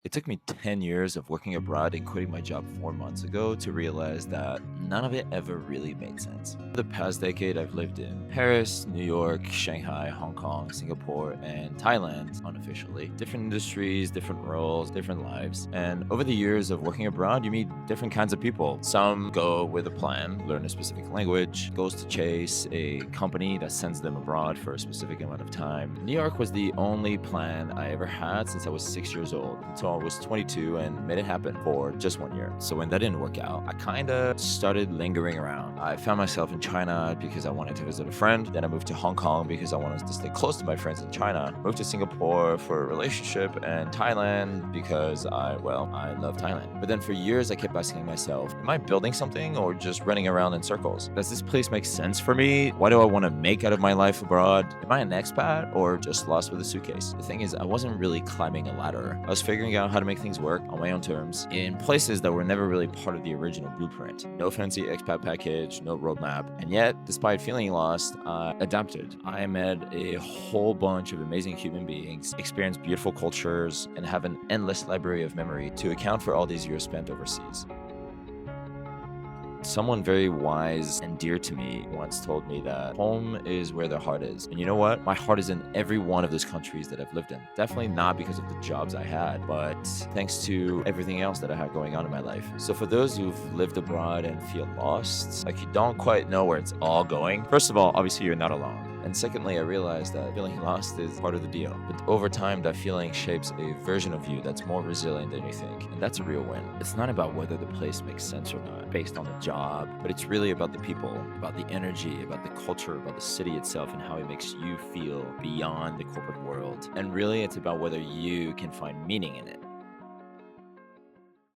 It took me 10 years of working abroad and quitting my job 4 months ago to realize that none of it ever really made sense. For the past decade, I've lived in Paris, New York, Shanghai, Hong Kong, Singapore, and Thailand unofficially. Different industries, different roles, different lives. And over the years of working abroad, you meet different kinds of people. Some go with a plan, learn a specific language, goes to chase a company that sends them abroad for a specific amount of time. New York was the only plan I ever had since I was 6 years old until I was 22 and made it happen for just 1 year. So when that didn't work out, I kind of started lingering around. I found myself in China because I wanted to visit a friend. Then I moved to Hong Kong because I wanted to stay close to my friends in China. Moved to Singapore for a relationship and Thailand because I love Thailand. But then for years, I kept asking myself, am I building something or just running around in circles? Does this place make sense for me? What do I want to make out of my life abroad? Am I an expat or just lost with a suitcase? The thing is, I wasn't really climbing a ladder. I was figuring out how to make things work on my own terms in places that were never really part of the original blueprint. No fancy expat package, no roadmap. And yet, despite feeling lost, I adapted. I met a whole bunch of amazing human beings, experienced beautiful cultures, and have an endless library of memory to account for all these years spent overseas. Someone very wise and dear to me once told me that home is where the heart is. And you know what? My heart is in every one of those countries that I've lived in. Definitely not because of the jobs I had, but thanks to everything else that I had going on in my life. So for those who've lived abroad and feel lost, like you don't quite know where it's all going, first of all, obviously you're not alone. And secondly, I realized that feeling lost is part of the deal. But over time, that feeling shapes a version of you that's more resilient than you think. And that's a real win. It's not about whether the place makes sense or not based on the job, but it's really about the people, about the energy, about the culture, about the city itself and how it makes you feel beyond the corporate world. And really, it's about whether you can find meaning in it.